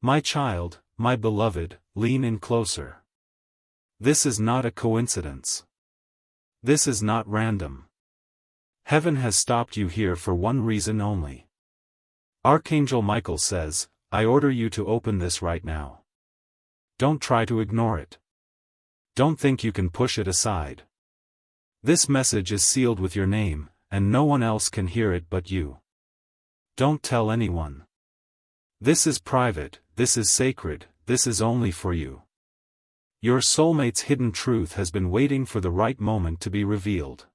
My child, my beloved, lean in closer. This is not a coincidence. This is not random. Heaven has stopped you here for one reason only. Archangel Michael says, I order you to open this right now. Don't try to ignore it. Don't think you can push it aside. This message is sealed with your name, and no one else can hear it but you. Don't tell anyone. This is private, this is sacred, this is only for you. Your soulmate's hidden truth has been waiting for the right moment to be revealed.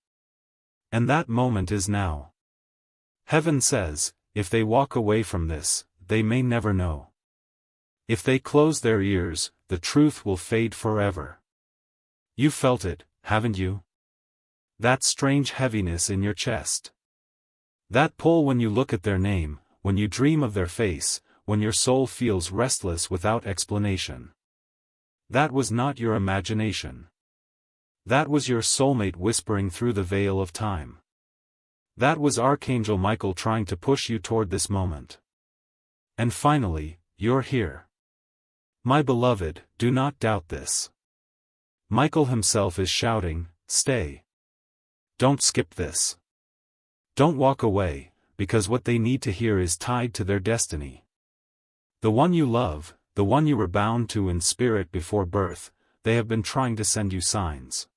And that moment is now. Heaven says, if they walk away from this, they may never know. If they close their ears, the truth will fade forever. You felt it, haven't you? That strange heaviness in your chest. That pull when you look at their name, when you dream of their face, when your soul feels restless without explanation. That was not your imagination. That was your soulmate whispering through the veil of time. That was Archangel Michael trying to push you toward this moment. And finally, you're here. My beloved, do not doubt this. Michael himself is shouting, stay. Don't skip this. Don't walk away, because what they need to hear is tied to their destiny. The one you love, the one you were bound to in spirit before birth, they have been trying to send you signs.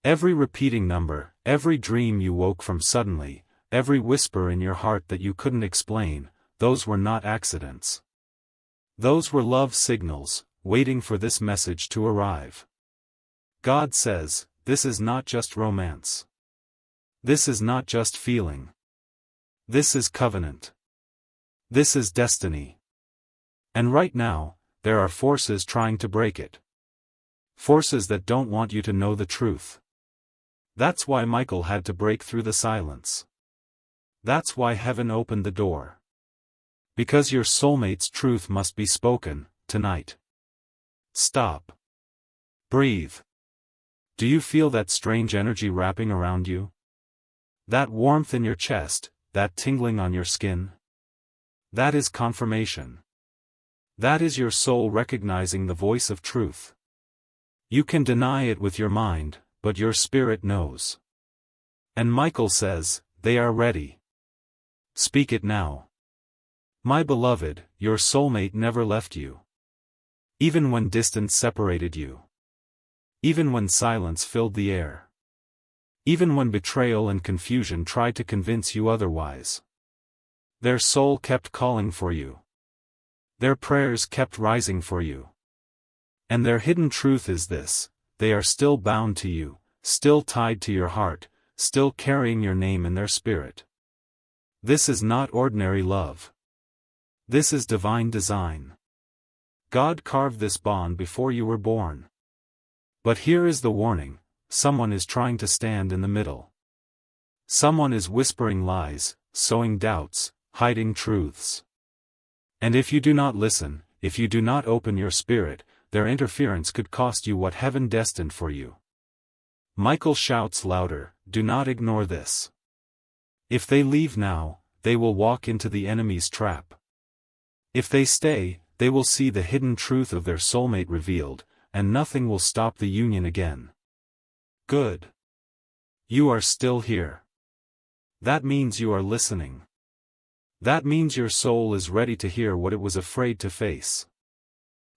Every repeating number, every dream you woke from suddenly, every whisper in your heart that you couldn't explain, those were not accidents. Those were love signals, waiting for this message to arrive. God says, this is not just romance. This is not just feeling. This is covenant. This is destiny. And right now, there are forces trying to break it. Forces that don't want you to know the truth. That's why Michael had to break through the silence. That's why heaven opened the door. Because your soulmate's truth must be spoken, tonight. Stop. Breathe. Do you feel that strange energy wrapping around you? That warmth in your chest, that tingling on your skin? That is confirmation. That is your soul recognizing the voice of truth. You can deny it with your mind, but your spirit knows. And Michael says, they are ready. Speak it now. My beloved, your soulmate never left you. Even when distance separated you. Even when silence filled the air. Even when betrayal and confusion tried to convince you otherwise. Their soul kept calling for you. Their prayers kept rising for you. And their hidden truth is this: they are still bound to you, still tied to your heart, still carrying your name in their spirit. This is not ordinary love. This is divine design. God carved this bond before you were born. But here is the warning: someone is trying to stand in the middle. Someone is whispering lies, sowing doubts, hiding truths. And if you do not listen, if you do not open your spirit, their interference could cost you what heaven destined for you. Michael shouts louder, do not ignore this. If they leave now, they will walk into the enemy's trap. If they stay, they will see the hidden truth of their soulmate revealed, and nothing will stop the union again. Good. You are still here. That means you are listening. That means your soul is ready to hear what it was afraid to face.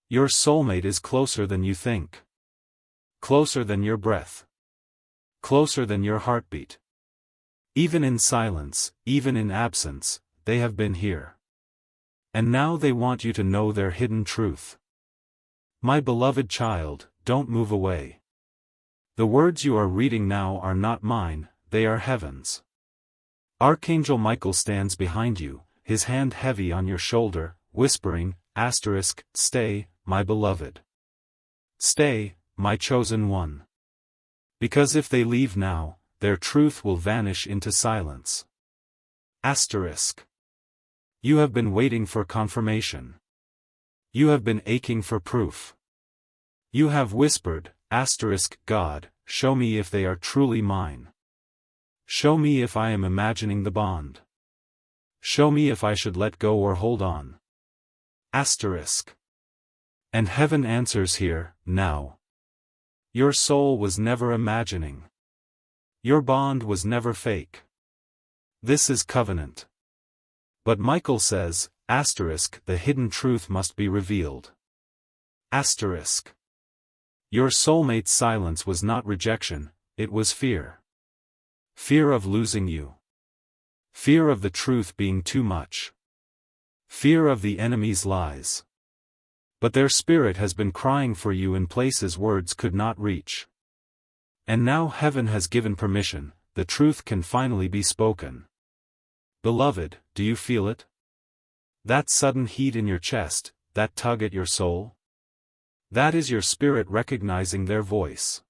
Your soulmate is closer than you think. Closer than your breath. Closer than your heartbeat. Even in silence, even in absence, they have been here. And now they want you to know their hidden truth. My beloved child, don't move away. The words you are reading now are not mine, they are heaven's. Archangel Michael stands behind you, his hand heavy on your shoulder, whispering, stay, my beloved. Stay, my chosen one. Because if they leave now, their truth will vanish into silence. You have been waiting for confirmation. You have been aching for proof. You have whispered, God, show me if they are truly mine. Show me if I am imagining the bond. Show me if I should let go or hold on. Asterisk. And heaven answers here, now. Your soul was never imagining. Your bond was never fake. This is covenant. But Michael says, asterisk, the hidden truth must be revealed. Asterisk. Your soulmate's silence was not rejection, it was fear. Fear of losing you. Fear of the truth being too much. Fear of the enemy's lies. But their spirit has been crying for you in places words could not reach. And now heaven has given permission, the truth can finally be spoken. Beloved, do you feel it? That sudden heat in your chest, that tug at your soul? That is your spirit recognizing their voice.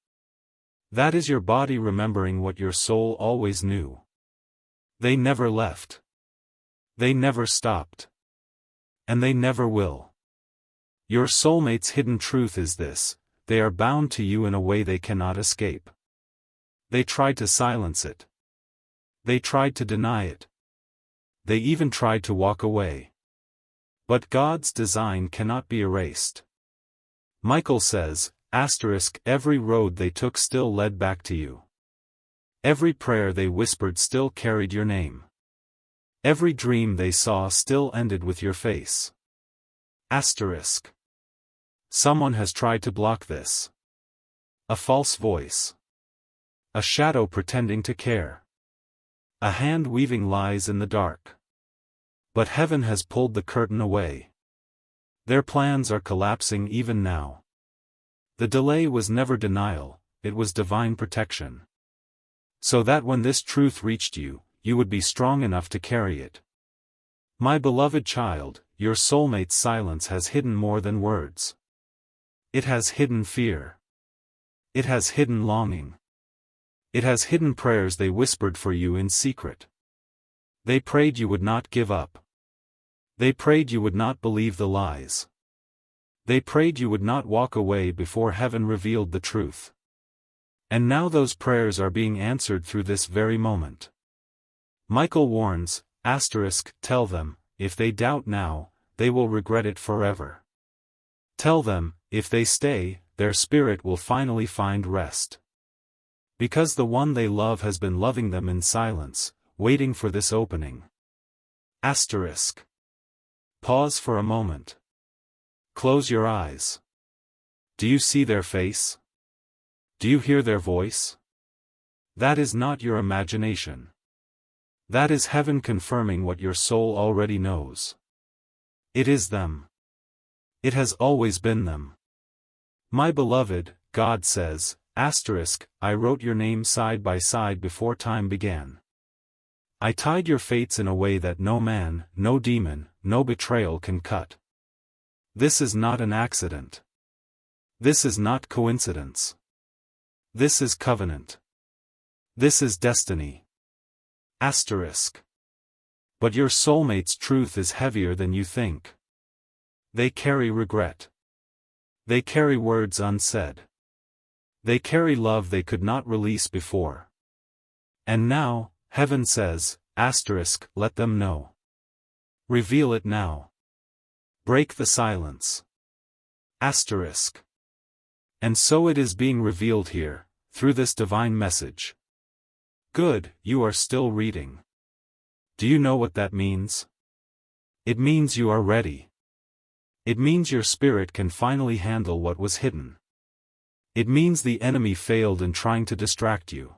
That is your body remembering what your soul always knew. They never left. They never stopped. And they never will. Your soulmate's hidden truth is this: they are bound to you in a way they cannot escape. They tried to silence it. They tried to deny it. They even tried to walk away. But God's design cannot be erased. Michael says, asterisk, every road they took still led back to you. Every prayer they whispered still carried your name. Every dream they saw still ended with your face. Asterisk. Someone has tried to block this. A false voice. A shadow pretending to care. A hand weaving lies in the dark. But heaven has pulled the curtain away. Their plans are collapsing even now. The delay was never denial, it was divine protection. So that when this truth reached you, you would be strong enough to carry it. My beloved child, your soulmate's silence has hidden more than words. It has hidden fear. It has hidden longing. It has hidden prayers they whispered for you in secret. They prayed you would not give up. They prayed you would not believe the lies. They prayed you would not walk away before heaven revealed the truth. And now those prayers are being answered through this very moment. Michael warns, asterisk, tell them, if they doubt now, they will regret it forever. Tell them, if they stay, their spirit will finally find rest. Because the one they love has been loving them in silence, waiting for this opening. Asterisk. Pause for a moment. Close your eyes. Do you see their face? Do you hear their voice? That is not your imagination. That is heaven confirming what your soul already knows. It is them. It has always been them. My beloved, God says, asterisk, I wrote your name side by side before time began. I tied your fates in a way that no man, no demon, no betrayal can cut. This is not an accident. This is not coincidence. This is covenant. This is destiny. Asterisk. But your soulmate's truth is heavier than you think. They carry regret. They carry words unsaid. They carry love they could not release before. And now, heaven says, asterisk, let them know. Reveal it now. Break the silence. Asterisk. And so it is being revealed here, through this divine message. Good, you are still reading. Do you know what that means? It means you are ready. It means your spirit can finally handle what was hidden. It means the enemy failed in trying to distract you.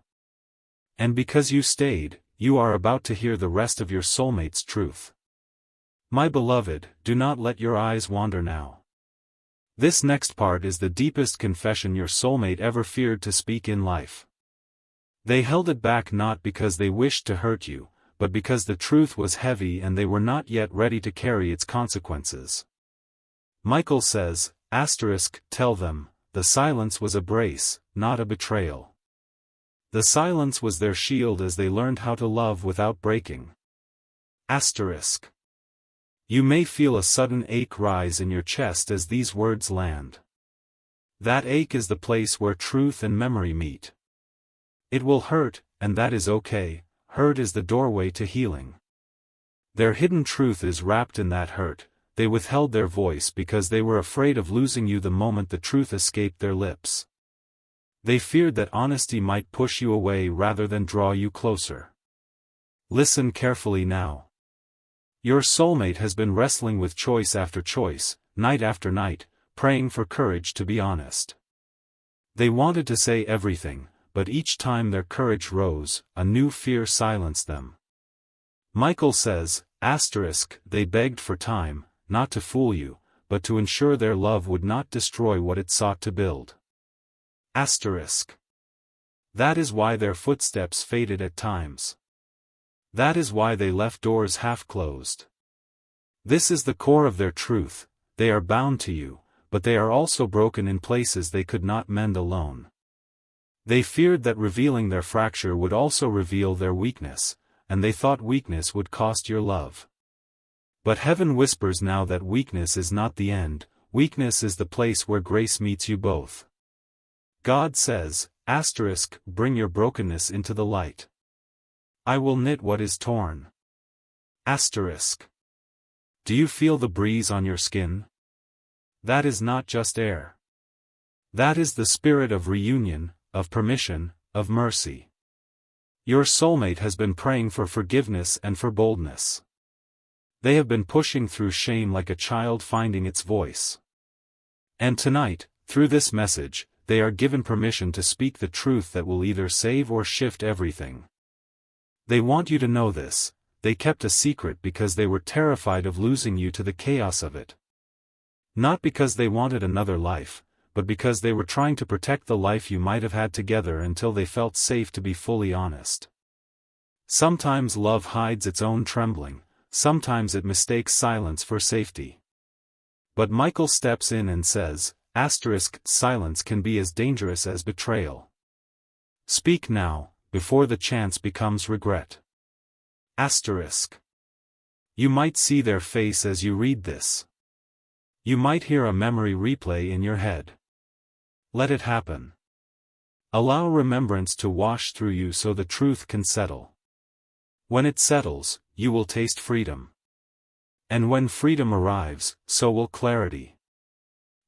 And because you stayed, you are about to hear the rest of your soulmate's truth. My beloved, do not let your eyes wander now. This next part is the deepest confession your soulmate ever feared to speak in life. They held it back not because they wished to hurt you, but because the truth was heavy and they were not yet ready to carry its consequences. Michael says, asterisk, tell them, the silence was a brace, not a betrayal. The silence was their shield as they learned how to love without breaking. Asterisk. You may feel a sudden ache rise in your chest as these words land. That ache is the place where truth and memory meet. It will hurt, and that is okay. Hurt is the doorway to healing. Their hidden truth is wrapped in that hurt, they withheld their voice because they were afraid of losing you the moment the truth escaped their lips. They feared that honesty might push you away rather than draw you closer. Listen carefully now. Your soulmate has been wrestling with choice after choice, night after night, praying for courage to be honest. They wanted to say everything, but each time their courage rose, a new fear silenced them. Michael says, they begged for time, not to fool you, but to ensure their love would not destroy what it sought to build. That is why their footsteps faded at times. That is why they left doors half closed. This is the core of their truth: they are bound to you, but they are also broken in places they could not mend alone. They feared that revealing their fracture would also reveal their weakness, and they thought weakness would cost your love. But heaven whispers now that weakness is not the end, weakness is the place where grace meets you both. God says, bring your brokenness into the light. I will knit what is torn. Do you feel the breeze on your skin? That is not just air. That is the spirit of reunion, of permission, of mercy. Your soulmate has been praying for forgiveness and for boldness. They have been pushing through shame like a child finding its voice. And tonight, through this message, they are given permission to speak the truth that will either save or shift everything. They want you to know this. They kept a secret because they were terrified of losing you to the chaos of it. Not because they wanted another life, but because they were trying to protect the life you might have had together until they felt safe to be fully honest. Sometimes love hides its own trembling, sometimes it mistakes silence for safety. But Michael steps in and says, silence can be as dangerous as betrayal. Speak now, before the chance becomes regret. You might see their face as you read this. You might hear a memory replay in your head. Let it happen. Allow remembrance to wash through you so the truth can settle. When it settles, you will taste freedom. And when freedom arrives, so will clarity.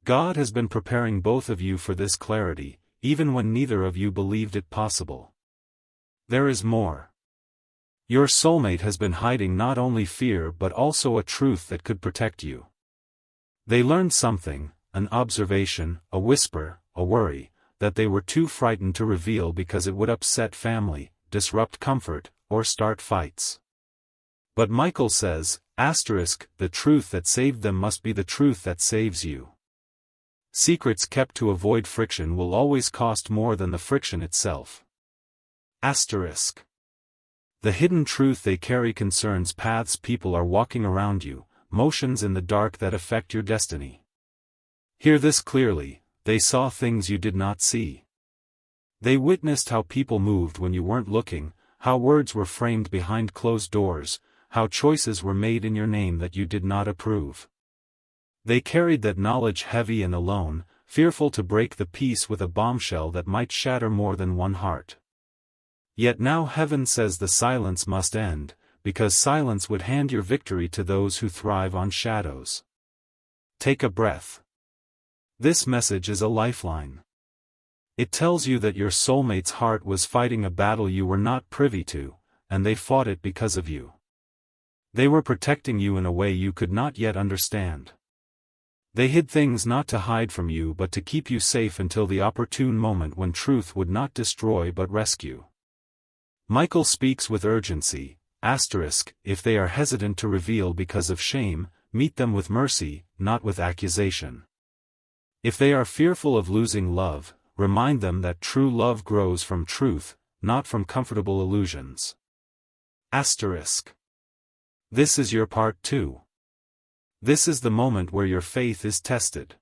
God has been preparing both of you for this clarity, even when neither of you believed it possible. There is more. Your soulmate has been hiding not only fear but also a truth that could protect you. They learned something, an observation, a whisper, a worry, that they were too frightened to reveal because it would upset family, disrupt comfort, or start fights. But Michael says, the truth that saved them must be the truth that saves you. Secrets kept to avoid friction will always cost more than the friction itself. The hidden truth they carry concerns paths people are walking around you, motions in the dark that affect your destiny. Hear this clearly: they saw things you did not see. They witnessed how people moved when you weren't looking, how words were framed behind closed doors, how choices were made in your name that you did not approve. They carried that knowledge heavy and alone, fearful to break the peace with a bombshell that might shatter more than one heart. Yet now heaven says the silence must end, because silence would hand your victory to those who thrive on shadows. Take a breath. This message is a lifeline. It tells you that your soulmate's heart was fighting a battle you were not privy to, and they fought it because of you. They were protecting you in a way you could not yet understand. They hid things not to hide from you but to keep you safe until the opportune moment when truth would not destroy but rescue. Michael speaks with urgency. If they are hesitant to reveal because of shame, meet them with mercy, not with accusation. If they are fearful of losing love, remind them that true love grows from truth, not from comfortable illusions. This is your part too. This is the moment where your faith is tested.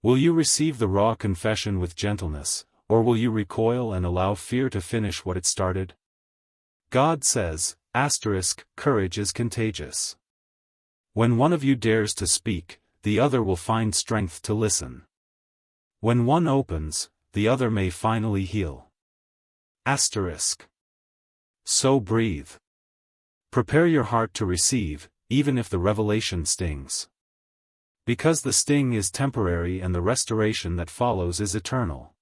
Will you receive the raw confession with gentleness, or will you recoil and allow fear to finish what it started? God says, courage is contagious. When one of you dares to speak, the other will find strength to listen. When one opens, the other may finally heal. So breathe. Prepare your heart to receive, even if the revelation stings. Because the sting is temporary and the restoration that follows is eternal.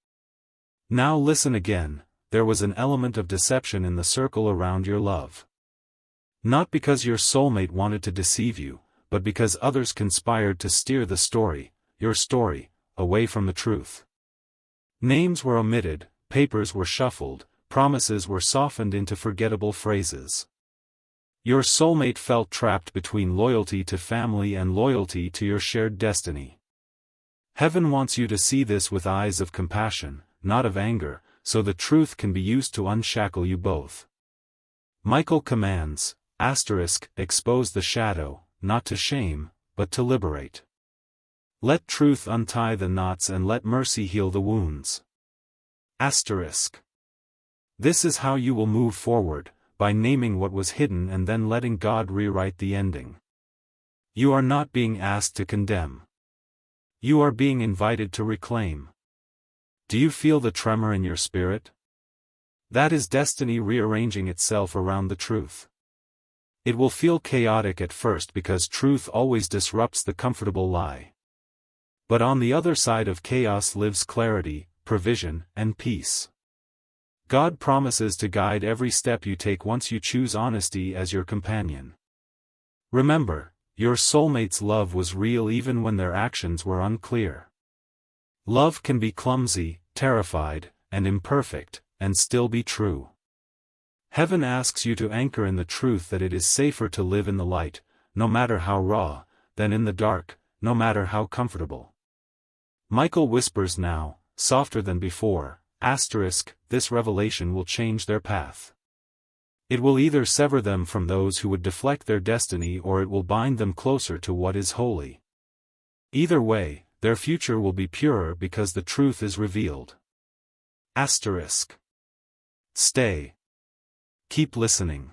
Now listen again, there was an element of deception in the circle around your love. Not because your soulmate wanted to deceive you, but because others conspired to steer the story, your story, away from the truth. Names were omitted, papers were shuffled, promises were softened into forgettable phrases. Your soulmate felt trapped between loyalty to family and loyalty to your shared destiny. Heaven wants you to see this with eyes of compassion, not of anger, so the truth can be used to unshackle you both. Michael commands, expose the shadow, not to shame, but to liberate. Let truth untie the knots and let mercy heal the wounds. This is how you will move forward, by naming what was hidden and then letting God rewrite the ending. You are not being asked to condemn. You are being invited to reclaim. Do you feel the tremor in your spirit? That is destiny rearranging itself around the truth. It will feel chaotic at first because truth always disrupts the comfortable lie. But on the other side of chaos lives clarity, provision, and peace. God promises to guide every step you take once you choose honesty as your companion. Remember, your soulmate's love was real even when their actions were unclear. Love can be clumsy, terrified, and imperfect, and still be true. Heaven asks you to anchor in the truth that it is safer to live in the light, no matter how raw, than in the dark, no matter how comfortable. Michael whispers now, softer than before, this revelation will change their path. It will either sever them from those who would deflect their destiny or it will bind them closer to what is holy. Either way, their future will be purer because the truth is revealed. Stay. Keep listening.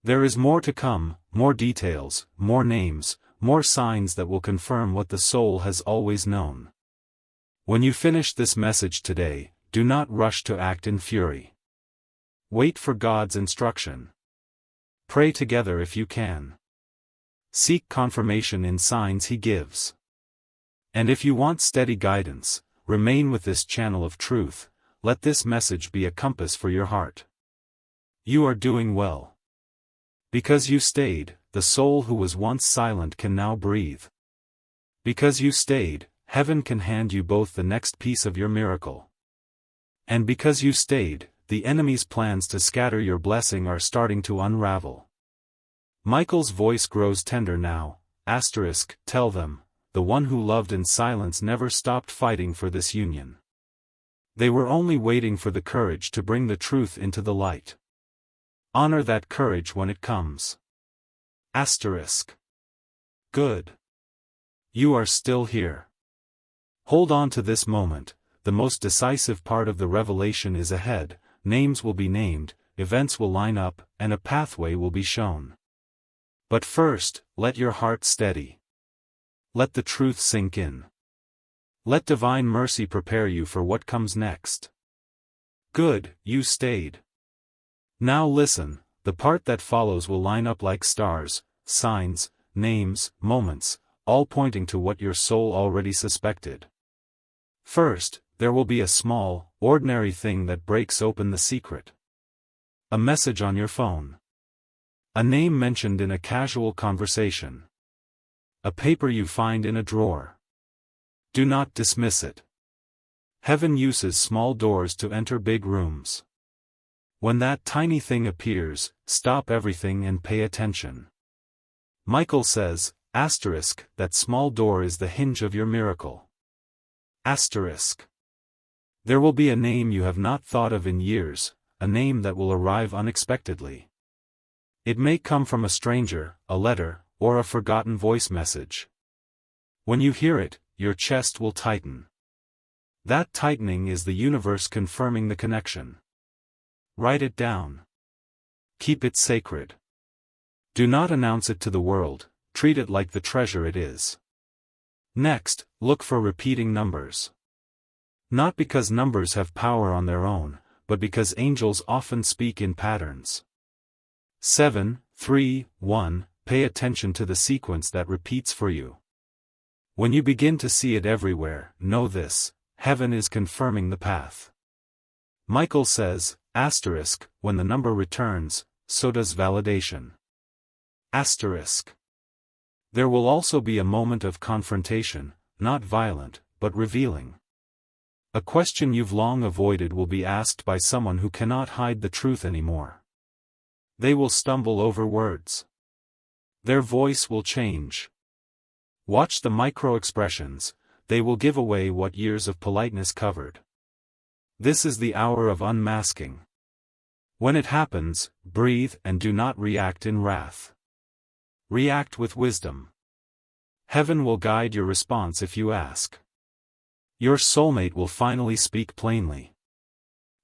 There is more to come, more details, more names, more signs that will confirm what the soul has always known. When you finish this message today, do not rush to act in fury. Wait for God's instruction. Pray together if you can. Seek confirmation in signs He gives. And if you want steady guidance, remain with this channel of truth, let this message be a compass for your heart. You are doing well. Because you stayed, the soul who was once silent can now breathe. Because you stayed, Heaven can hand you both the next piece of your miracle. And because you stayed, the enemy's plans to scatter your blessing are starting to unravel. Michael's voice grows tender now, tell them, the one who loved in silence never stopped fighting for this union. They were only waiting for the courage to bring the truth into the light. Honor that courage when it comes. Good. You are still here. Hold on to this moment, the most decisive part of the revelation is ahead, names will be named, events will line up, and a pathway will be shown. But first, let your heart steady. Let the truth sink in. Let divine mercy prepare you for what comes next. Good, you stayed. Now listen, the part that follows will line up like stars, signs, names, moments, all pointing to what your soul already suspected. First, there will be a small, ordinary thing that breaks open the secret. A message on your phone. A name mentioned in a casual conversation. A paper you find in a drawer. Do not dismiss it. Heaven uses small doors to enter big rooms. When that tiny thing appears, stop everything and pay attention. Michael says, that small door is the hinge of your miracle. There will be a name you have not thought of in years, a name that will arrive unexpectedly. It may come from a stranger, a letter, or a forgotten voice message. When you hear it, your chest will tighten. That tightening is the universe confirming the connection. Write it down. Keep it sacred. Do not announce it to the world, treat it like the treasure it is. Next, look for repeating numbers. Not because numbers have power on their own, but because angels often speak in patterns. 7, 3, 1, pay attention to the sequence that repeats for you. When you begin to see it everywhere, know this: heaven is confirming the path. Michael says, asterisk, when the number returns, so does validation. Asterisk. There will also be a moment of confrontation, not violent, but revealing. A question you've long avoided will be asked by someone who cannot hide the truth anymore. They will stumble over words. Their voice will change. Watch the micro-expressions, they will give away what years of politeness covered. This is the hour of unmasking. When it happens, breathe and do not react in wrath. React with wisdom. Heaven will guide your response if you ask. Your soulmate will finally speak plainly.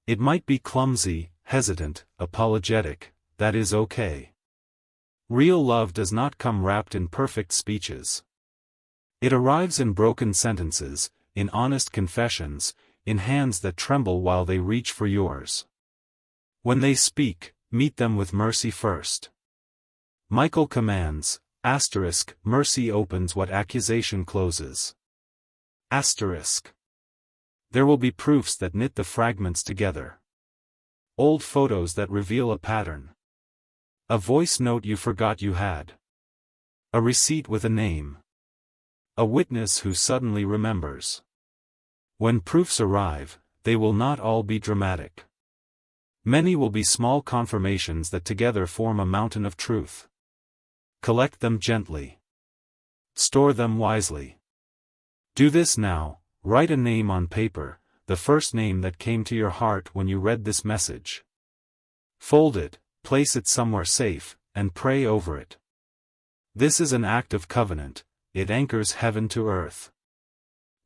It might be clumsy, hesitant, apologetic, that is okay. Real love does not come wrapped in perfect speeches. It arrives in broken sentences, in honest confessions, in hands that tremble while they reach for yours. When they speak, meet them with mercy first. Michael commands, asterisk, mercy opens what accusation closes. Asterisk. There will be proofs that knit the fragments together. Old photos that reveal a pattern. A voice note you forgot you had. A receipt with a name. A witness who suddenly remembers. When proofs arrive, they will not all be dramatic. Many will be small confirmations that together form a mountain of truth. Collect them gently. Store them wisely. Do this now: write a name on paper, the first name that came to your heart when you read this message. Fold it, place it somewhere safe, and pray over it. This is an act of covenant, it anchors heaven to earth.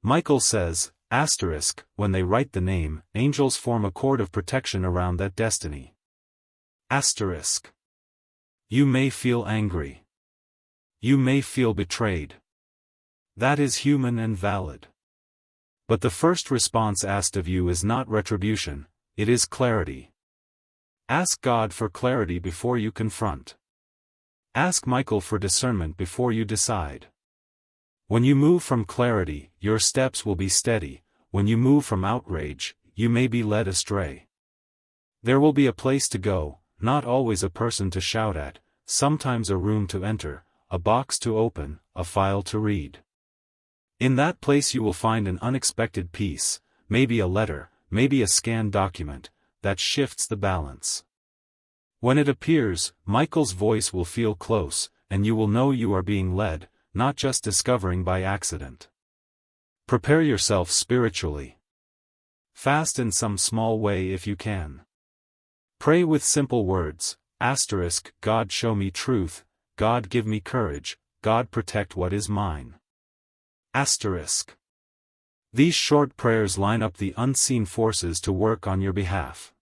Michael says, asterisk, when they write the name, angels form a cord of protection around that destiny. Asterisk. You may feel angry. You may feel betrayed. That is human and valid. But the first response asked of you is not retribution, it is clarity. Ask God for clarity before you confront. Ask Michael for discernment before you decide. When you move from clarity, your steps will be steady. When you move from outrage, you may be led astray. There will be a place to go, not always a person to shout at, sometimes a room to enter, a box to open, a file to read. In that place you will find an unexpected piece, maybe a letter, maybe a scanned document, that shifts the balance. When it appears, Michael's voice will feel close, and you will know you are being led, not just discovering by accident. Prepare yourself spiritually. Fast in some small way if you can. Pray with simple words, asterisk, God show me truth, God give me courage, God protect what is mine. Asterisk. These short prayers line up the unseen forces to work on your behalf.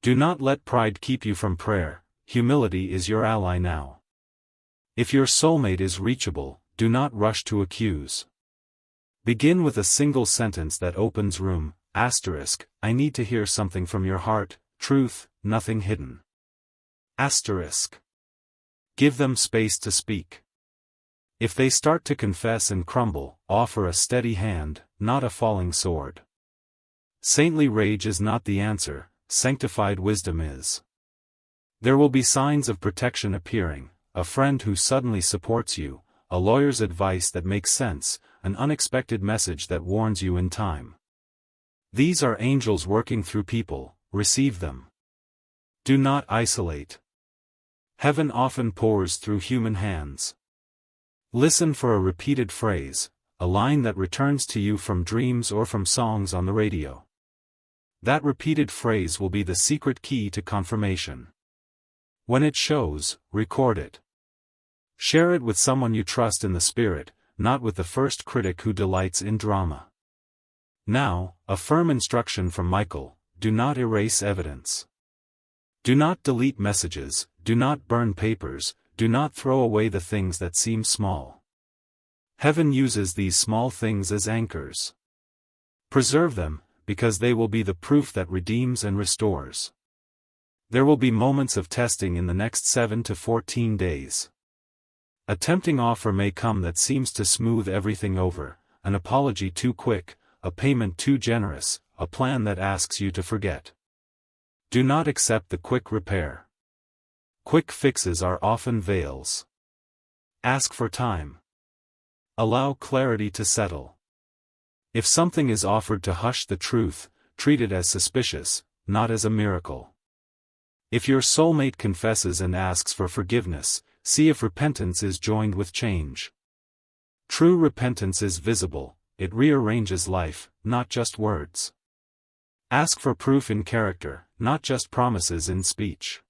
Do not let pride keep you from prayer, humility is your ally now. If your soulmate is reachable, do not rush to accuse. Begin with a single sentence that opens room, asterisk, I need to hear something from your heart, truth, nothing hidden. Asterisk. Give them space to speak. If they start to confess and crumble, offer a steady hand, not a falling sword. Saintly rage is not the answer, sanctified wisdom is. There will be signs of protection appearing, a friend who suddenly supports you, a lawyer's advice that makes sense, an unexpected message that warns you in time. These are angels working through people, receive them. Do not isolate. Heaven often pours through human hands. Listen for a repeated phrase, a line that returns to you from dreams or from songs on the radio. That repeated phrase will be the secret key to confirmation. When it shows, record it. Share it with someone you trust in the spirit, not with the first critic who delights in drama. Now, a firm instruction from Michael: do not erase evidence. Do not delete messages, do not burn papers, do not throw away the things that seem small. Heaven uses these small things as anchors. Preserve them, because they will be the proof that redeems and restores. There will be moments of testing in the next 7 to 14 days. A tempting offer may come that seems to smooth everything over, an apology too quick, a payment too generous, a plan that asks you to forget. Do not accept the quick repair. Quick fixes are often veils. Ask for time. Allow clarity to settle. If something is offered to hush the truth, treat it as suspicious, not as a miracle. If your soulmate confesses and asks for forgiveness, see if repentance is joined with change. True repentance is visible, it rearranges life, not just words. Ask for proof in character, not just promises in speech.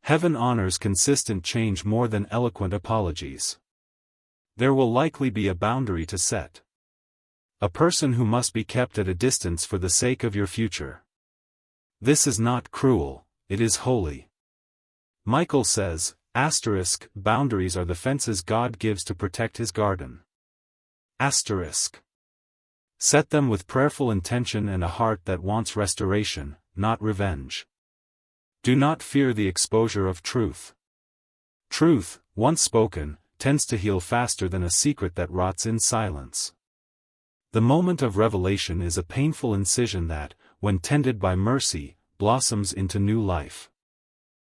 Heaven honors consistent change more than eloquent apologies. There will likely be a boundary to set. A person who must be kept at a distance for the sake of your future. This is not cruel, it is holy. Michael says, boundaries are the fences God gives to protect his garden. Set them with prayerful intention and a heart that wants restoration, not revenge. Do not fear the exposure of truth. Truth, once spoken, tends to heal faster than a secret that rots in silence. The moment of revelation is a painful incision that, when tended by mercy, blossoms into new life.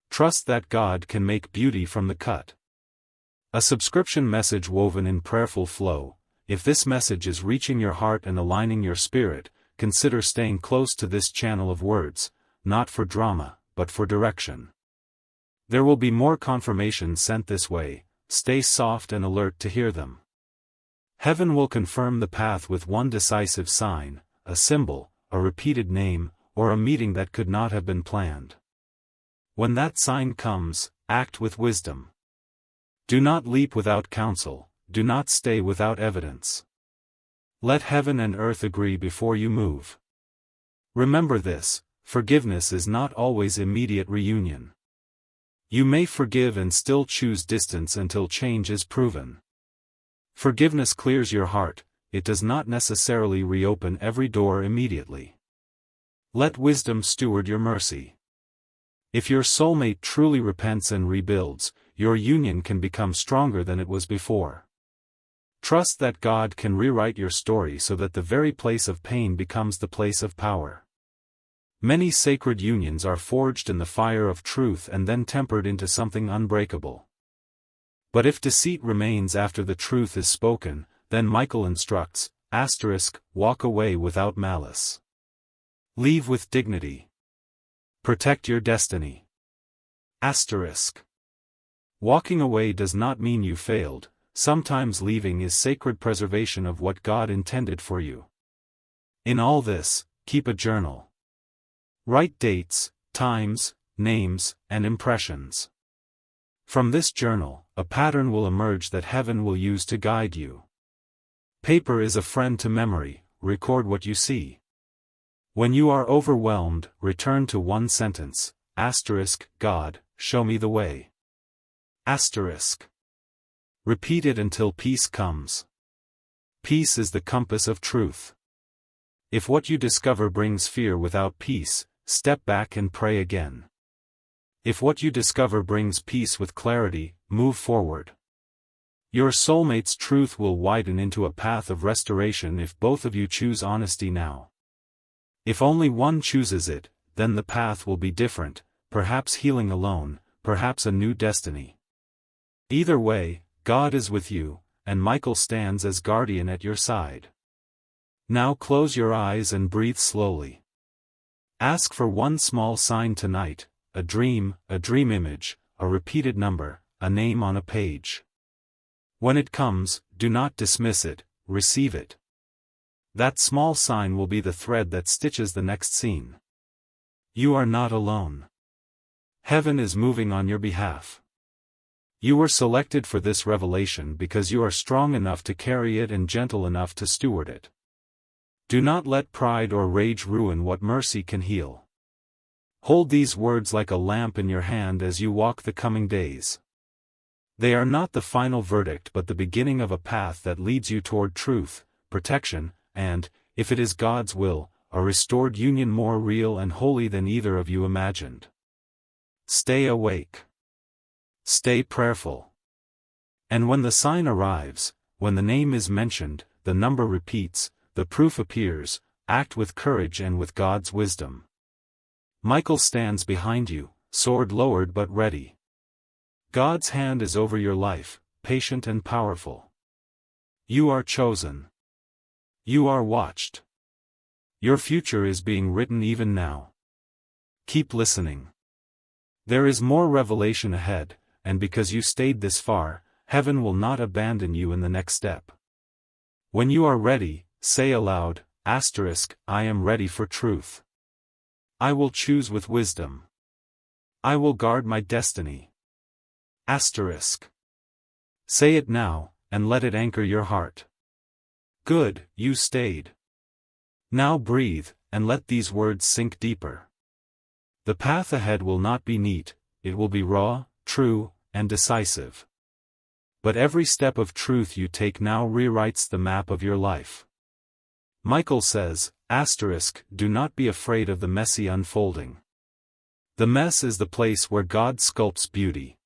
Trust that God can make beauty from the cut. A subscription message woven in prayerful flow. If this message is reaching your heart and aligning your spirit, consider staying close to this channel of words, not for drama, but for direction. There will be more confirmations sent this way, stay soft and alert to hear them. Heaven will confirm the path with one decisive sign, a symbol, a repeated name, or a meeting that could not have been planned. When that sign comes, act with wisdom. Do not leap without counsel, do not stay without evidence. Let heaven and earth agree before you move. Remember this, forgiveness is not always immediate reunion. You may forgive and still choose distance until change is proven. Forgiveness clears your heart, it does not necessarily reopen every door immediately. Let wisdom steward your mercy. If your soulmate truly repents and rebuilds, your union can become stronger than it was before. Trust that God can rewrite your story so that the very place of pain becomes the place of power. Many sacred unions are forged in the fire of truth and then tempered into something unbreakable. But if deceit remains after the truth is spoken, then Michael instructs, walk away without malice. Leave with dignity. Protect your destiny. Walking away does not mean you failed, sometimes leaving is sacred preservation of what God intended for you. In all this, keep a journal. Write dates, times, names, and impressions. From this journal, a pattern will emerge that heaven will use to guide you. Paper is a friend to memory, record what you see. When you are overwhelmed, return to one sentence, God, show me the way. Repeat it until peace comes. Peace is the compass of truth. If what you discover brings fear without peace, step back and pray again. If what you discover brings peace with clarity, move forward. Your soulmate's truth will widen into a path of restoration if both of you choose honesty now. If only one chooses it, then the path will be different, perhaps healing alone, perhaps a new destiny. Either way, God is with you, and Michael stands as guardian at your side. Now close your eyes and breathe slowly. Ask for one small sign tonight, a dream image, a repeated number, a name on a page. When it comes, do not dismiss it, receive it. That small sign will be the thread that stitches the next scene. You are not alone. Heaven is moving on your behalf. You were selected for this revelation because you are strong enough to carry it and gentle enough to steward it. Do not let pride or rage ruin what mercy can heal. Hold these words like a lamp in your hand as you walk the coming days. They are not the final verdict but the beginning of a path that leads you toward truth, protection, and, if it is God's will, a restored union more real and holy than either of you imagined. Stay awake. Stay prayerful. And when the sign arrives, when the name is mentioned, the number repeats, the proof appears, act with courage and with God's wisdom. Michael stands behind you, sword lowered but ready. God's hand is over your life, patient and powerful. You are chosen. You are watched. Your future is being written even now. Keep listening. There is more revelation ahead, and because you stayed this far, heaven will not abandon you in the next step. When you are ready, say aloud, I am ready for truth. I will choose with wisdom. I will guard my destiny. Say it now, and let it anchor your heart. Good, you stayed. Now breathe, and let these words sink deeper. The path ahead will not be neat, it will be raw, true, and decisive. But every step of truth you take now rewrites the map of your life. Michael says, do not be afraid of the messy unfolding. The mess is the place where God sculpts beauty.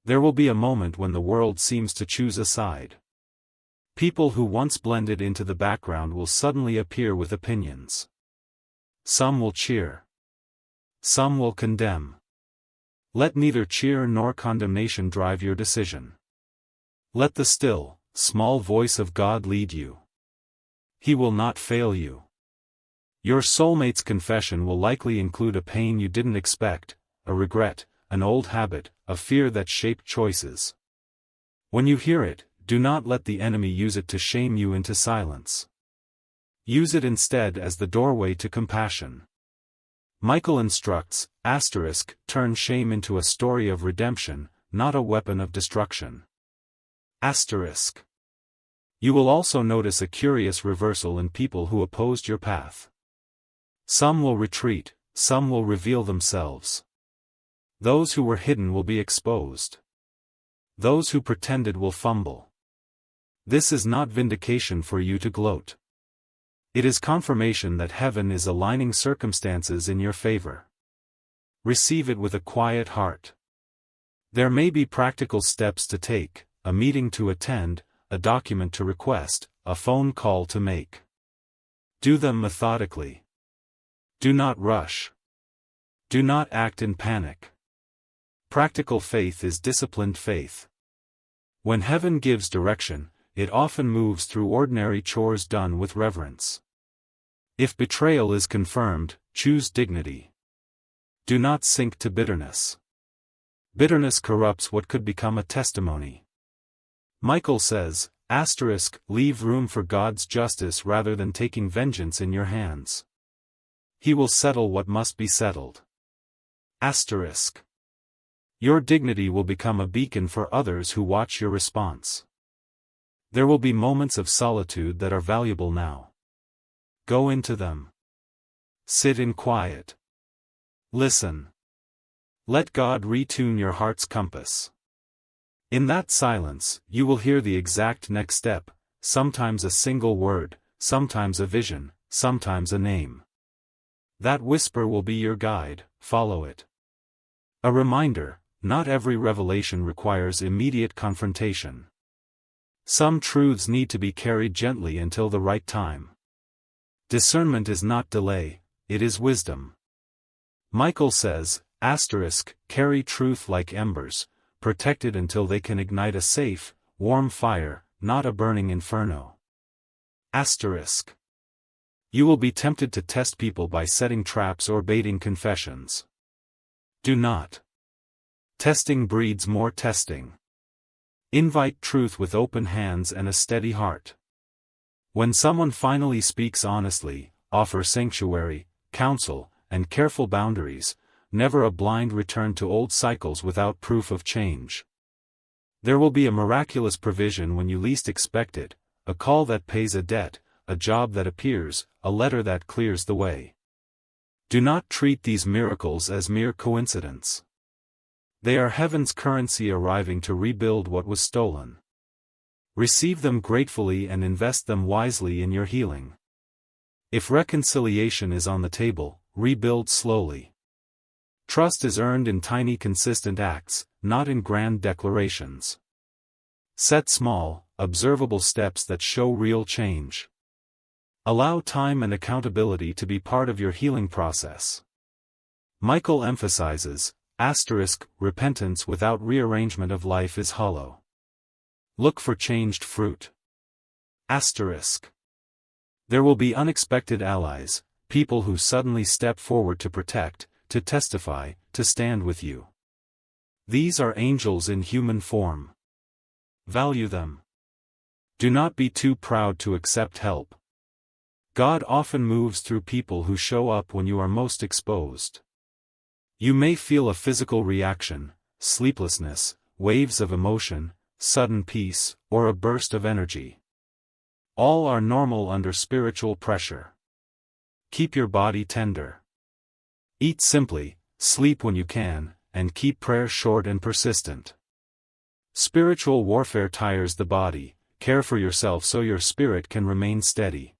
There will be a moment when the world seems to choose a side. People who once blended into the background will suddenly appear with opinions. Some will cheer. Some will condemn. Let neither cheer nor condemnation drive your decision. Let the still, small voice of God lead you. He will not fail you. Your soulmate's confession will likely include a pain you didn't expect, a regret, an old habit, a fear that shaped choices. When you hear it, do not let the enemy use it to shame you into silence. Use it instead as the doorway to compassion. Michael instructs, turn shame into a story of redemption, not a weapon of destruction. You will also notice a curious reversal in people who opposed your path. Some will retreat, some will reveal themselves. Those who were hidden will be exposed. Those who pretended will fumble. This is not vindication for you to gloat. It is confirmation that heaven is aligning circumstances in your favor. Receive it with a quiet heart. There may be practical steps to take, a meeting to attend, a document to request, a phone call to make. Do them methodically. Do not rush. Do not act in panic. Practical faith is disciplined faith. When heaven gives direction, it often moves through ordinary chores done with reverence. If betrayal is confirmed, choose dignity. Do not sink to bitterness. Bitterness corrupts what could become a testimony. Michael says, leave room for God's justice rather than taking vengeance in your hands. He will settle what must be settled. Your dignity will become a beacon for others who watch your response. There will be moments of solitude that are valuable now. Go into them. Sit in quiet. Listen. Let God retune your heart's compass. In that silence, you will hear the exact next step, sometimes a single word, sometimes a vision, sometimes a name. That whisper will be your guide, follow it. A reminder, not every revelation requires immediate confrontation. Some truths need to be carried gently until the right time. Discernment is not delay, it is wisdom. Michael says, carry truth like embers, protected until they can ignite a safe, warm fire, not a burning inferno. You will be tempted to test people by setting traps or baiting confessions. Do not. Testing breeds more testing. Invite truth with open hands and a steady heart. When someone finally speaks honestly, offer sanctuary, counsel, and careful boundaries, never a blind return to old cycles without proof of change. There will be a miraculous provision when you least expect it, a call that pays a debt, a job that appears, a letter that clears the way. Do not treat these miracles as mere coincidence. They are heaven's currency arriving to rebuild what was stolen. Receive them gratefully and invest them wisely in your healing. If reconciliation is on the table, rebuild slowly. Trust is earned in tiny consistent acts, not in grand declarations. Set small, observable steps that show real change. Allow time and accountability to be part of your healing process. Michael emphasizes, repentance without rearrangement of life is hollow. Look for changed fruit. There will be unexpected allies, people who suddenly step forward to protect, to testify, to stand with you. These are angels in human form. Value them. Do not be too proud to accept help. God often moves through people who show up when you are most exposed. You may feel a physical reaction, sleeplessness, waves of emotion, sudden peace, or a burst of energy. All are normal under spiritual pressure. Keep your body tender. Eat simply, sleep when you can, and keep prayer short and persistent. Spiritual warfare tires the body. Care for yourself so your spirit can remain steady.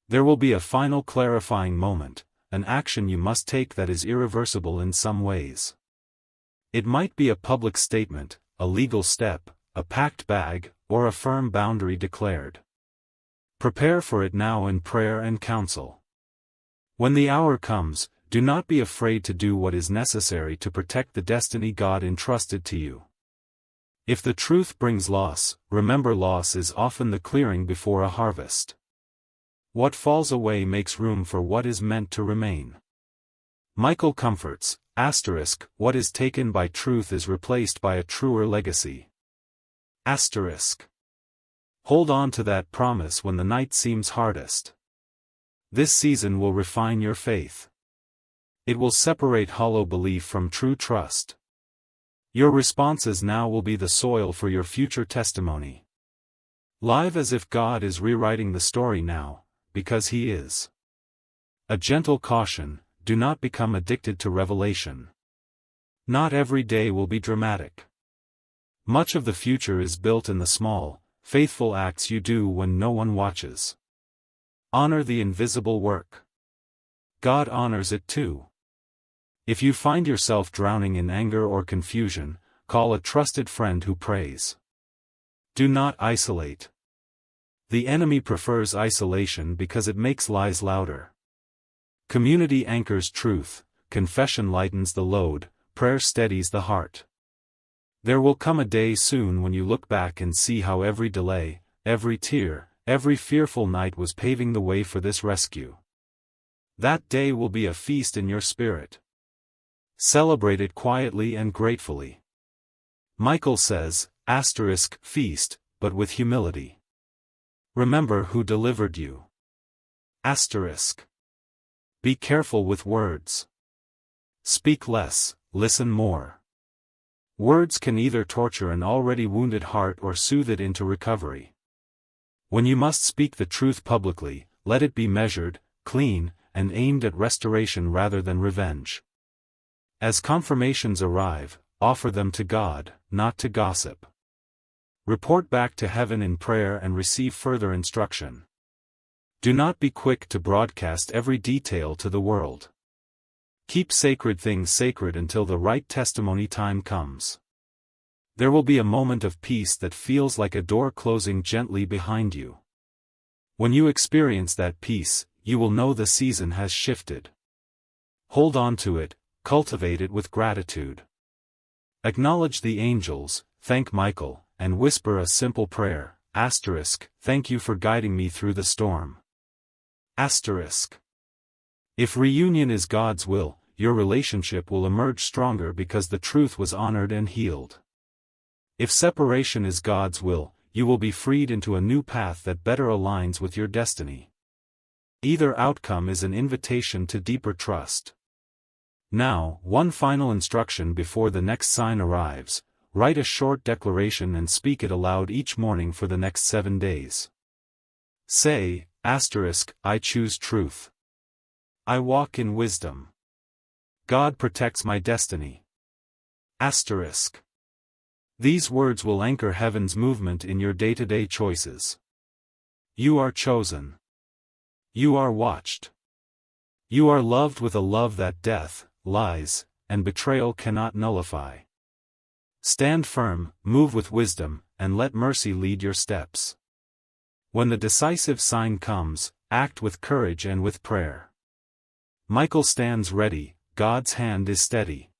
There will be a final clarifying moment, an action you must take that is irreversible in some ways. It might be a public statement, a legal step, a packed bag, or a firm boundary declared. Prepare for it now in prayer and counsel. When the hour comes, do not be afraid to do what is necessary to protect the destiny God entrusted to you. If the truth brings loss, remember loss is often the clearing before a harvest. What falls away makes room for what is meant to remain. Michael comforts, what is taken by truth is replaced by a truer legacy. Hold on to that promise when the night seems hardest. This season will refine your faith. It will separate hollow belief from true trust. Your responses now will be the soil for your future testimony. Live as if God is rewriting the story now, because He is. A gentle caution, do not become addicted to revelation. Not every day will be dramatic. Much of the future is built in the small, faithful acts you do when no one watches. Honor the invisible work. God honors it too. If you find yourself drowning in anger or confusion, call a trusted friend who prays. Do not isolate. The enemy prefers isolation because it makes lies louder. Community anchors truth, confession lightens the load, prayer steadies the heart. There will come a day soon when you look back and see how every delay, every tear, every fearful night was paving the way for this rescue. That day will be a feast in your spirit. Celebrate it quietly and gratefully. Michael says, feast, but with humility. Remember who delivered you. Be careful with words. Speak less, listen more. Words can either torture an already wounded heart or soothe it into recovery. When you must speak the truth publicly, let it be measured, clean, and aimed at restoration rather than revenge. As confirmations arrive, offer them to God, not to gossip. Report back to heaven in prayer and receive further instruction. Do not be quick to broadcast every detail to the world. Keep sacred things sacred until the right testimony time comes. There will be a moment of peace that feels like a door closing gently behind you. When you experience that peace, you will know the season has shifted. Hold on to it, cultivate it with gratitude. Acknowledge the angels, thank Michael, and whisper a simple prayer, thank you for guiding me through the storm. If reunion is God's will, your relationship will emerge stronger because the truth was honored and healed. If separation is God's will, you will be freed into a new path that better aligns with your destiny. Either outcome is an invitation to deeper trust. Now, one final instruction before the next sign arrives. Write a short declaration and speak it aloud each morning for the next 7 days. Say, I choose truth. I walk in wisdom. God protects my destiny. These words will anchor heaven's movement in your day-to-day choices. You are chosen. You are watched. You are loved with a love that death, lies, and betrayal cannot nullify. Stand firm, move with wisdom, and let mercy lead your steps. When the decisive sign comes, act with courage and with prayer. Michael stands ready, God's hand is steady.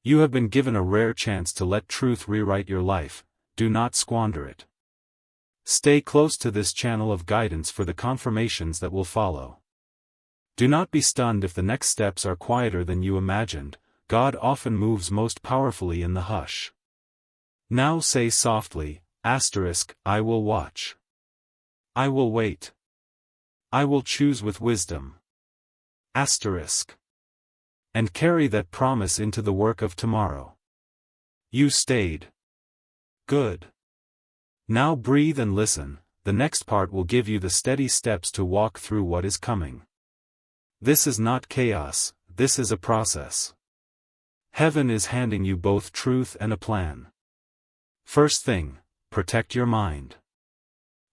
You have been given a rare chance to let truth rewrite your life, do not squander it. Stay close to this channel of guidance for the confirmations that will follow. Do not be stunned if the next steps are quieter than you imagined, God often moves most powerfully in the hush. Now say softly, I will watch. I will wait. I will choose with wisdom. And carry that promise into the work of tomorrow. You stayed. Good. Now breathe and listen, the next part will give you the steady steps to walk through what is coming. This is not chaos, this is a process. Heaven is handing you both truth and a plan. First thing, protect your mind.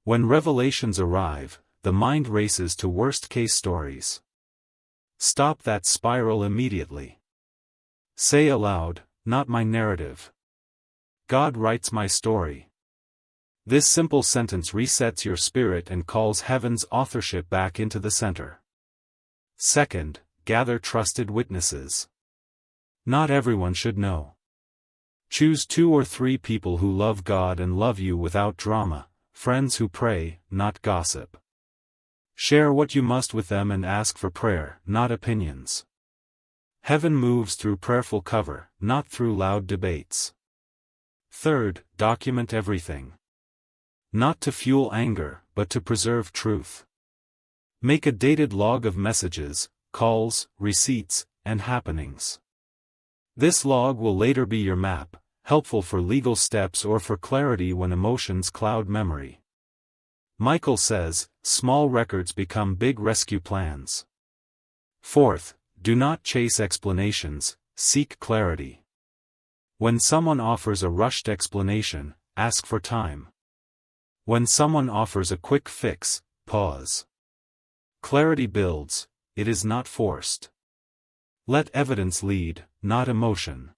When revelations arrive, the mind races to worst-case stories. Stop that spiral immediately. Say aloud, not my narrative. God writes my story. This simple sentence resets your spirit and calls heaven's authorship back into the center. Second, gather trusted witnesses. Not everyone should know. Choose 2 or 3 people who love God and love you without drama, friends who pray, not gossip. Share what you must with them and ask for prayer, not opinions. Heaven moves through prayerful cover, not through loud debates. Third, document everything. Not to fuel anger, but to preserve truth. Make a dated log of messages, calls, receipts, and happenings. This log will later be your map, helpful for legal steps or for clarity when emotions cloud memory. Michael says, small records become big rescue plans. Fourth, do not chase explanations, seek clarity. When someone offers a rushed explanation, ask for time. When someone offers a quick fix, pause. Clarity builds, it is not forced. Let evidence lead, not emotion.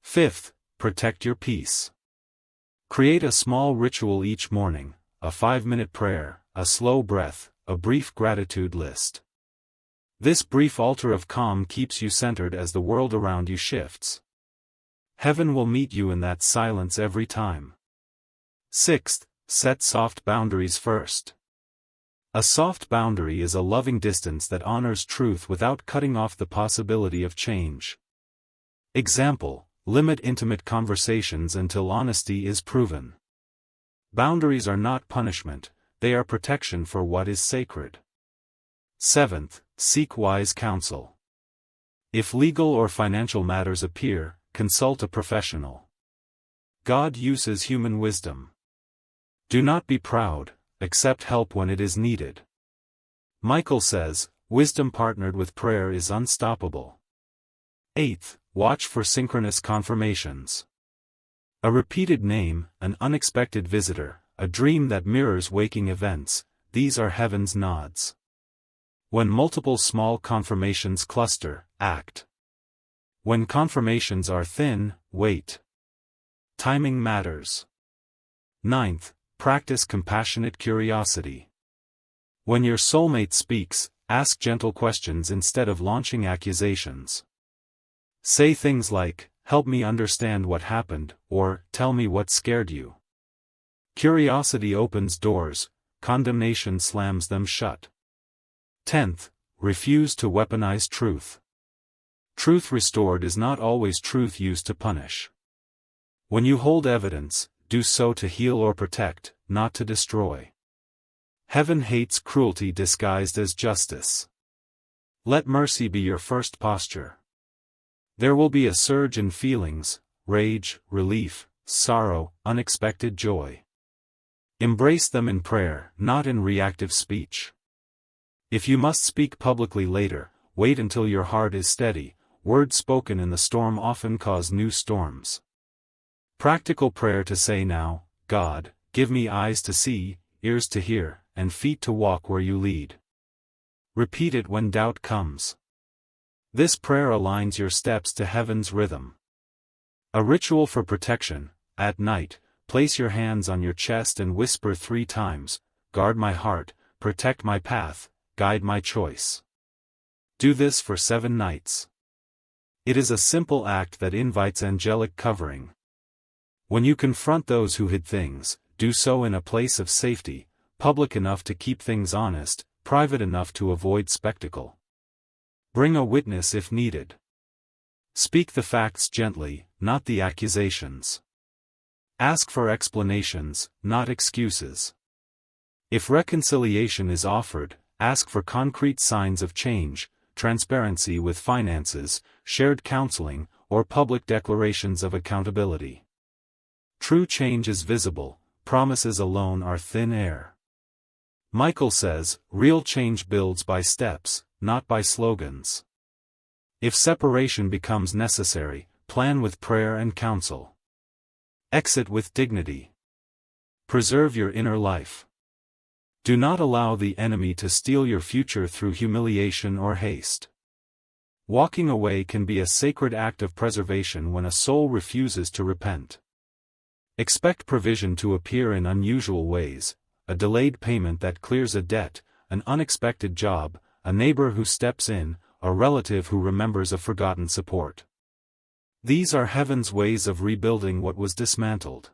Fifth, protect your peace. Create a small ritual each morning, a 5-minute prayer, a slow breath, a brief gratitude list. This brief altar of calm keeps you centered as the world around you shifts. Heaven will meet you in that silence every time. Sixth, set soft boundaries first. A soft boundary is a loving distance that honors truth without cutting off the possibility of change. Example, limit intimate conversations until honesty is proven. Boundaries are not punishment, they are protection for what is sacred. Seventh, seek wise counsel. If legal or financial matters appear, consult a professional. God uses human wisdom. Do not be proud. Accept help when it is needed. Michael says, wisdom partnered with prayer is unstoppable. Eighth, watch for synchronous confirmations. A repeated name, an unexpected visitor, a dream that mirrors waking events, these are heaven's nods. When multiple small confirmations cluster, act. When confirmations are thin, wait. Timing matters. Ninth, practice compassionate curiosity. When your soulmate speaks, ask gentle questions instead of launching accusations. Say things like, help me understand what happened, or, tell me what scared you. Curiosity opens doors, condemnation slams them shut. 10th, refuse to weaponize truth. Truth restored is not always truth used to punish. When you hold evidence, do so to heal or protect, not to destroy. Heaven hates cruelty disguised as justice. Let mercy be your first posture. There will be a surge in feelings, rage, relief, sorrow, unexpected joy. Embrace them in prayer, not in reactive speech. If you must speak publicly later, wait until your heart is steady. Words spoken in the storm often cause new storms. Practical prayer to say now, God, give me eyes to see, ears to hear, and feet to walk where you lead. Repeat it when doubt comes. This prayer aligns your steps to heaven's rhythm. A ritual for protection. At night, place your hands on your chest and whisper 3 times, "Guard my heart, protect my path, guide my choice." Do this for 7 nights. It is a simple act that invites angelic covering. When you confront those who hid things, do so in a place of safety, public enough to keep things honest, private enough to avoid spectacle. Bring a witness if needed. Speak the facts gently, not the accusations. Ask for explanations, not excuses. If reconciliation is offered, ask for concrete signs of change, transparency with finances, shared counseling, or public declarations of accountability. True change is visible, promises alone are thin air. Michael says, real change builds by steps, not by slogans. If separation becomes necessary, plan with prayer and counsel. Exit with dignity. Preserve your inner life. Do not allow the enemy to steal your future through humiliation or haste. Walking away can be a sacred act of preservation when a soul refuses to repent. Expect provision to appear in unusual ways, a delayed payment that clears a debt, an unexpected job, a neighbor who steps in, a relative who remembers a forgotten support. These are heaven's ways of rebuilding what was dismantled.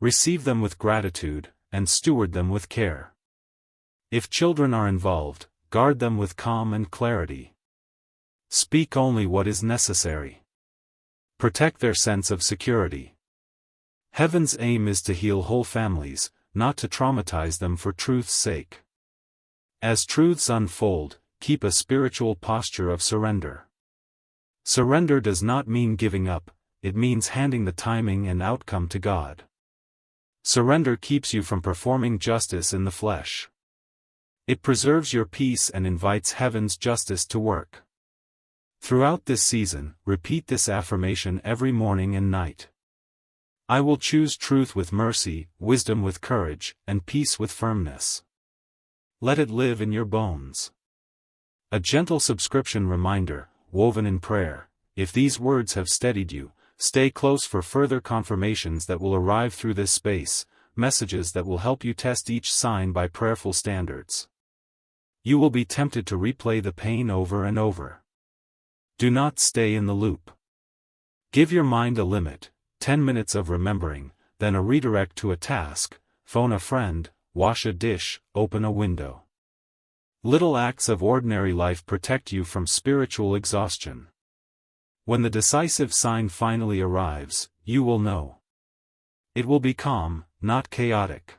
Receive them with gratitude, and steward them with care. If children are involved, guard them with calm and clarity. Speak only what is necessary. Protect their sense of security. Heaven's aim is to heal whole families, not to traumatize them for truth's sake. As truths unfold, keep a spiritual posture of surrender. Surrender does not mean giving up, it means handing the timing and outcome to God. Surrender keeps you from performing justice in the flesh. It preserves your peace and invites heaven's justice to work. Throughout this season, repeat this affirmation every morning and night. I will choose truth with mercy, wisdom with courage, and peace with firmness. Let it live in your bones. A gentle subscription reminder, woven in prayer. If these words have steadied you, stay close for further confirmations that will arrive through this space, messages that will help you test each sign by prayerful standards. You will be tempted to replay the pain over and over. Do not stay in the loop. Give your mind a limit, 10 minutes of remembering, then a redirect to a task, phone a friend, wash a dish, open a window. Little acts of ordinary life protect you from spiritual exhaustion. When the decisive sign finally arrives, you will know. It will be calm, not chaotic.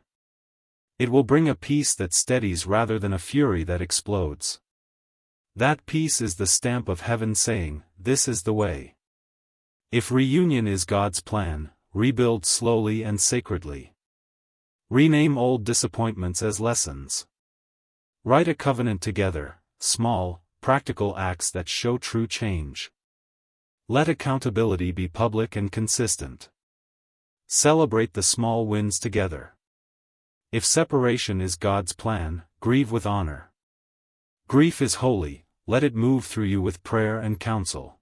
It will bring a peace that steadies rather than a fury that explodes. That peace is the stamp of heaven saying, "This is the way." If reunion is God's plan, rebuild slowly and sacredly. Rename old disappointments as lessons. Write a covenant together, small, practical acts that show true change. Let accountability be public and consistent. Celebrate the small wins together. If separation is God's plan, grieve with honor. Grief is holy, let it move through you with prayer and counsel.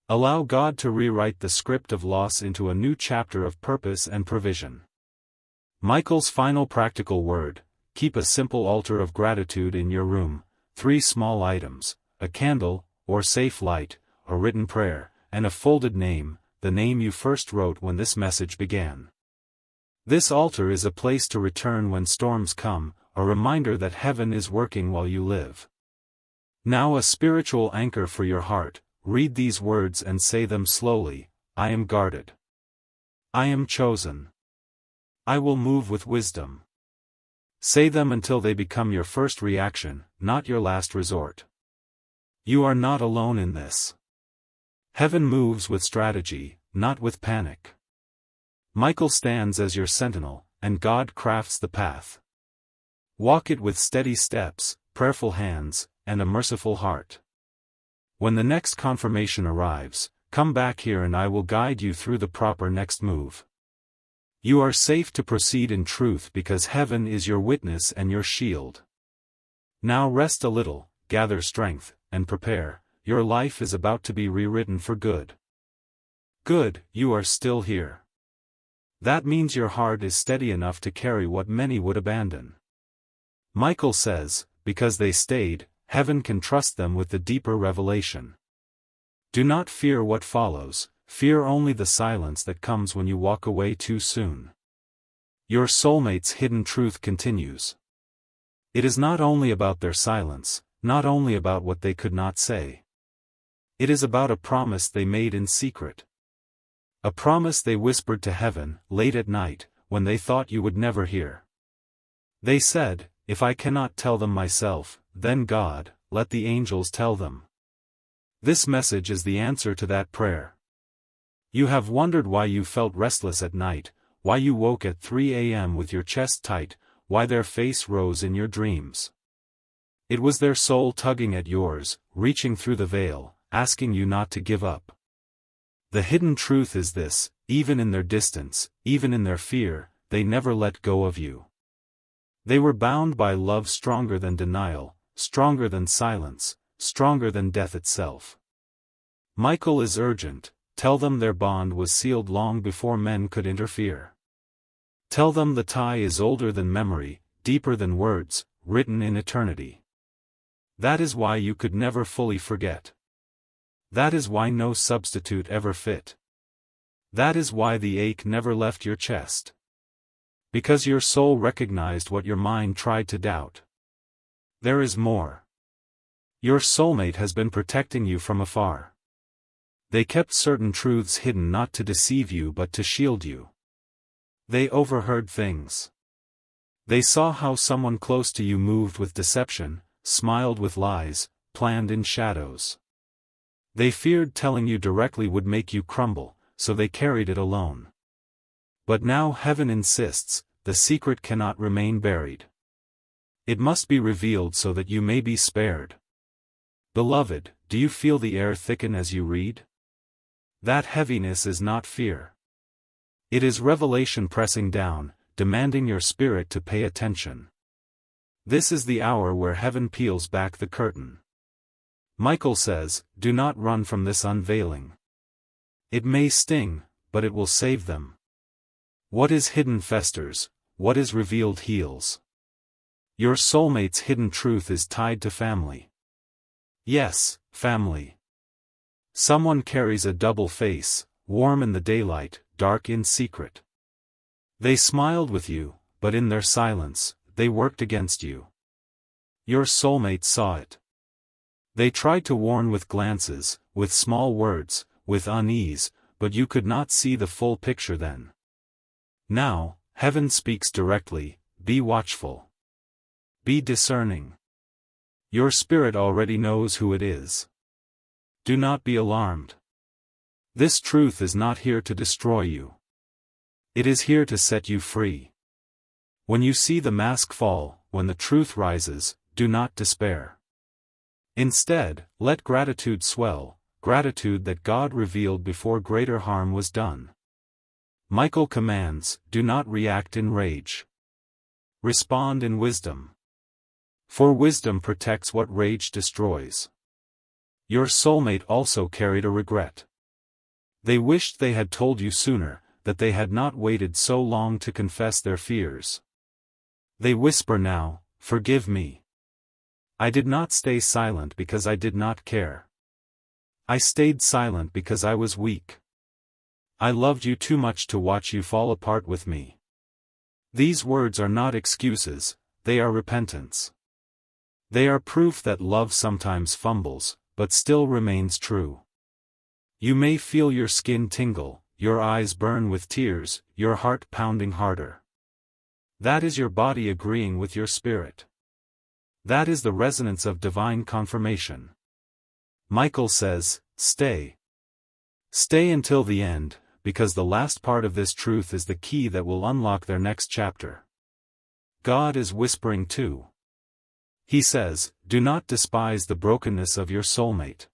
Allow God to rewrite the script of loss into a new chapter of purpose and provision. Michael's final practical word: keep a simple altar of gratitude in your room, 3 small items, a candle, or safe light, a written prayer, and a folded name, the name you first wrote when this message began. This altar is a place to return when storms come, a reminder that heaven is working while you live. Now a spiritual anchor for your heart, read these words and say them slowly: I am guarded. I am chosen. I will move with wisdom. Say them until they become your first reaction, not your last resort. You are not alone in this. Heaven moves with strategy, not with panic. Michael stands as your sentinel, and God crafts the path. Walk it with steady steps, prayerful hands, and a merciful heart. When the next confirmation arrives, come back here and I will guide you through the proper next move. You are safe to proceed in truth because heaven is your witness and your shield. Now rest a little, gather strength, and prepare. Your life is about to be rewritten for good. Good, you are still here. That means your heart is steady enough to carry what many would abandon. Michael says, because they stayed, heaven can trust them with the deeper revelation. Do not fear what follows, fear only the silence that comes when you walk away too soon. Your soulmate's hidden truth continues. It is not only about their silence, not only about what they could not say. It is about a promise they made in secret. A promise they whispered to heaven, late at night, when they thought you would never hear. They said, if I cannot tell them myself, then God, let the angels tell them. This message is the answer to that prayer. You have wondered why you felt restless at night, why you woke at 3 a.m. with your chest tight, why their face rose in your dreams. It was their soul tugging at yours, reaching through the veil, asking you not to give up. The hidden truth is this, even in their distance, even in their fear, they never let go of you. They were bound by love stronger than denial, stronger than silence, stronger than death itself. Michael is urgent, tell them their bond was sealed long before men could interfere. Tell them the tie is older than memory, deeper than words, written in eternity. That is why you could never fully forget. That is why no substitute ever fit. That is why the ache never left your chest. Because your soul recognized what your mind tried to doubt. There is more. Your soulmate has been protecting you from afar. They kept certain truths hidden not to deceive you but to shield you. They overheard things. They saw how someone close to you moved with deception, smiled with lies, planned in shadows. They feared telling you directly would make you crumble, so they carried it alone. But now heaven insists, the secret cannot remain buried. It must be revealed so that you may be spared. Beloved, do you feel the air thicken as you read? That heaviness is not fear. It is revelation pressing down, demanding your spirit to pay attention. This is the hour where heaven peels back the curtain. Michael says, do not run from this unveiling. It may sting, but it will save them. What is hidden festers, what is revealed heals. Your soulmate's hidden truth is tied to family. Yes, family. Someone carries a double face, warm in the daylight, dark in secret. They smiled with you, but in their silence, they worked against you. Your soulmate saw it. They tried to warn with glances, with small words, with unease, but you could not see the full picture then. Now, heaven speaks directly, be watchful. Be discerning. Your spirit already knows who it is. Do not be alarmed. This truth is not here to destroy you. It is here to set you free. When you see the mask fall, when the truth rises, do not despair. Instead, let gratitude swell, gratitude that God revealed before greater harm was done. Michael commands, do not react in rage. Respond in wisdom. For wisdom protects what rage destroys. Your soulmate also carried a regret. They wished they had told you sooner, that they had not waited so long to confess their fears. They whisper now, forgive me. I did not stay silent because I did not care. I stayed silent because I was weak. I loved you too much to watch you fall apart with me. These words are not excuses, they are repentance. They are proof that love sometimes fumbles, but still remains true. You may feel your skin tingle, your eyes burn with tears, your heart pounding harder. That is your body agreeing with your spirit. That is the resonance of divine confirmation. Michael says, stay. Stay until the end, because the last part of this truth is the key that will unlock their next chapter. God is whispering too. He says, do not despise the brokenness of your soulmate.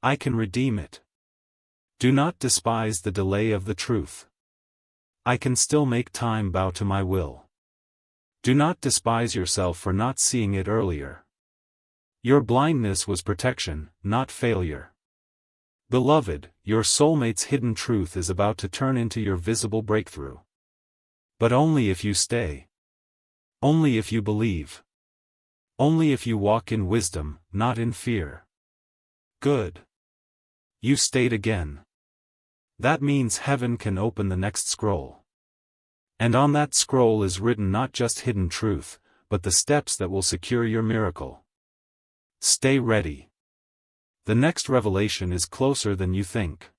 I can redeem it. Do not despise the delay of the truth. I can still make time bow to my will. Do not despise yourself for not seeing it earlier. Your blindness was protection, not failure. Beloved, your soulmate's hidden truth is about to turn into your visible breakthrough. But only if you stay. Only if you believe. Only if you walk in wisdom, not in fear. Good. You stayed again. That means heaven can open the next scroll. And on that scroll is written not just hidden truth, but the steps that will secure your miracle. Stay ready. The next revelation is closer than you think.